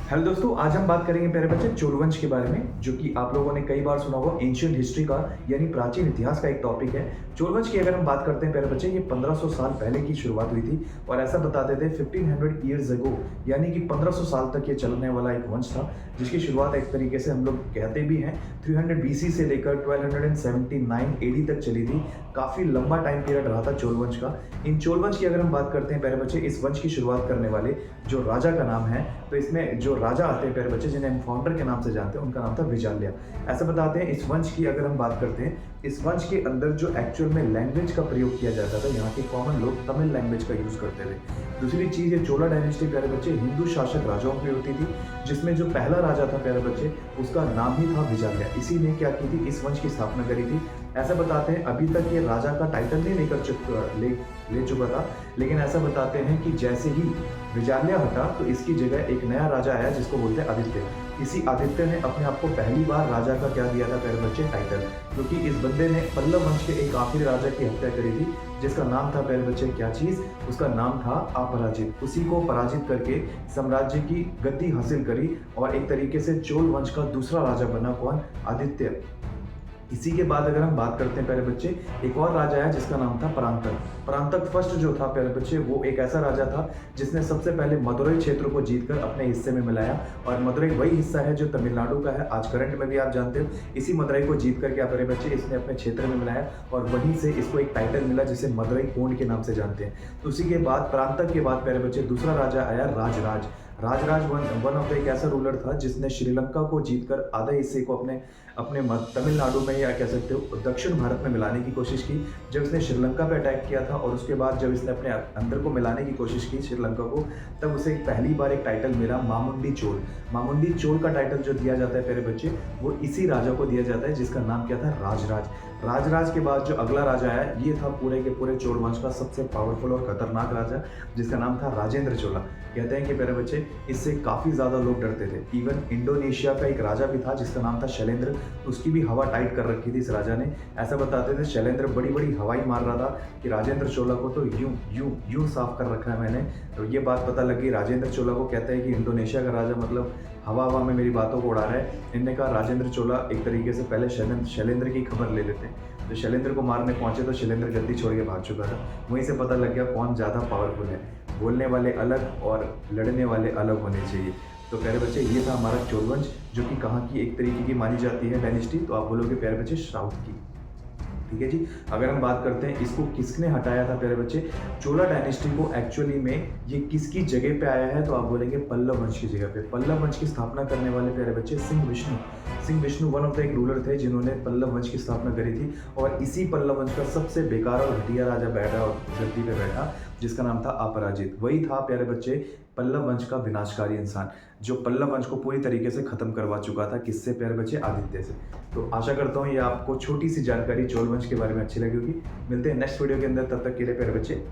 Hello दोस्तों, आज हम बात करेंगे प्यारे बच्चे चोल वंश के बारे में, जो कि आप लोगों ने कई बार सुना होगा। एंशियंट हिस्ट्री का यानी प्राचीन इतिहास का एक टॉपिक है। चोल वंश की अगर हम बात करते हैं प्यारे बच्चे, ये 1500 साल पहले की शुरुआत हुई थी और ऐसा बताते थे 1500 ईयर्स अगो, यानी कि 1500 साल तक ये चलने वाला एक वंश था, जिसकी शुरुआत एक तरीके से हम लोग कहते भी हैं 300 बीसी से लेकर 1279 एडी तक चली थी। काफ़ी लंबा टाइम पीरियड रहा था चोल वंश का। इन चोल वंश की अगर हम बात करते हैं प्यारे बच्चे, इस वंश की शुरुआत करने वाले जो राजा का नाम है, तो इसमें जो राजा आते हैं प्यारे बच्चे, जिन्हें हम फाउंडर के नाम से जानते हैं, उनका नाम था विजाल्या। ऐसा बताते हैं इस वंश की अगर हम बात करते हैं, इस वंश के अंदर जो एक्चुअल में लैंग्वेज का प्रयोग किया जाता था, यहाँ के कॉमन लोग तमिल लैंग्वेज का यूज करते थे। दूसरी चीज, ये चोला डायनेस्टी प्यारे बच्चे हिंदू शासक राजाओं की होती थी, जिसमें जो पहला राजा था प्यारे बच्चे, उसका नाम ही था विजाल्या। इसी ने क्या की थी, इस वंश की स्थापना करी थी। ऐसा बताते हैं अभी तक ये राजा का टाइटल नहीं ले चुका था, लेकिन ऐसा बताते हैं कि जैसे ही विजाल्या हटा तो इसकी जगह एक नया राजा आया जिसको बोलते हैं आदित्य। इसी आदित्य ने अपने आप को पहली बार राजा का क्या दिया था प्यारे बच्चे, टाइटल, क्योंकि इस बंदे ने पल्लव वंश के एक आखिरी राजा की हत्या करी थी, जिसका नाम था प्यारे बच्चे क्या चीज, उसका नाम था अपराजित। उसी को पराजित करके साम्राज्य की गति हासिल करी और एक तरीके से चोल वंश का दूसरा राजा बना कौन, आदित्य। इसी के बाद अगर हम बात करते हैं प्यारे बच्चे, एक और राजा है जिसका नाम था परांतक। परांतक फर्स्ट जो था प्यारे बच्चे, वो एक ऐसा राजा था जिसने सबसे पहले मदुरई क्षेत्र को जीतकर अपने हिस्से में मिलाया। और मदुरई वही हिस्सा है जो तमिलनाडु का है, आज करंट में भी आप जानते हो। इसी मदुरई को जीत कर क्या प्यारे बच्चे, इसने अपने क्षेत्र में मिलाया और वहीं से इसको एक टाइटल मिला जिसे मदुरई कोंड के नाम से जानते हैं। तो उसी के बाद परांतक के बाद प्यारे बच्चे दूसरा राजा आया Rajaraja. Rajaraja one of the एक ऐसा रूलर था जिसने श्रीलंका को जीतकर आधे हिस्से को अपने अपने तमिलनाडु में या कह सकते हो दक्षिण भारत में मिलाने की कोशिश की। जब इसने श्रीलंका पे अटैक किया था और उसके बाद जब इसने अपने अंदर को मिलाने की कोशिश की श्रीलंका को, तब उसे पहली बार एक टाइटल मिला मामुंडी चोल। मामुंडी चोल का टाइटल जो दिया जाता है प्यारे बच्चे, वो इसी राजा को दिया जाता है जिसका नाम क्या था, राजराज। राजराज के बाद जो अगला राजा आया, ये था पूरे के पूरे चोल वंश का सबसे पावरफुल और खतरनाक राजा, जिसका नाम था राजेंद्र चोला। कहते हैं कि प्यारे बच्चे इससे काफ़ी ज़्यादा लोग डरते थे। इवन इंडोनेशिया का एक राजा भी था जिसका नाम था शैलेंद्र, उसकी भी हवा टाइट कर रखी थी इस राजा ने। ऐसा बताते थे शैलेंद्र बड़ी बड़ी हवाई मार रहा था कि राजेंद्र चोला को तो यूं यूं यूं साफ कर रखा है मैंने। तो ये बात पता लगी राजेंद्र चोला को, कहते हैं कि इंडोनेशिया का राजा मतलब हवा में मेरी बातों को उड़ा रहा है। इनने कहा राजेंद्र चोला एक तरीके से पहले शैलेंद्र की खबर ले लेते हैं। तो शैलेंद्र को मारने पहुंचे तो शैलेंद्र गद्दी छोड़ के भाग चुका था। वहीं से पता लग गया कौन ज़्यादा पावरफुल है। बोलने वाले अलग और लड़ने वाले अलग होने चाहिए। तो प्यारे बच्चे, ये था हमारा चोल वंश, जो कि कहाँ की एक तरीके की मानी जाती है डायनेस्टी, तो आप बोलोगे प्यारे बच्चे साउथ की। ठीक है जी। अगर हम बात करते हैं इसको किसने हटाया था प्यारे बच्चे, चोला डायनेस्टी को एक्चुअली में ये किसकी जगह पे आया है, तो आप बोलेंगे पल्लव वंश की जगह पे। पल्लव वंश की स्थापना करने वाले प्यारे बच्चे Singh Vishnu one of the एक रूलर थे जिन्होंने पल्लव वंश की स्थापना करी थी। और इसी पल्लव वंश का सबसे बेकार और घटिया राजा बैठा और गद्दी पे बैठा, जिसका नाम था अपराजित। वही था प्यारे बच्चे पल्लव वंश का विनाशकारी इंसान, जो पल्लव वंश को पूरी तरीके से खत्म करवा चुका था। किससे प्यारे बच्चे, आदित्य से। तो आशा करता हूँ ये आपको छोटी सी जानकारी चोल वंश के बारे में अच्छी लगी होगी। मिलते हैं नेक्स्ट वीडियो के अंदर, तब तक के लिए प्यारे बच्चे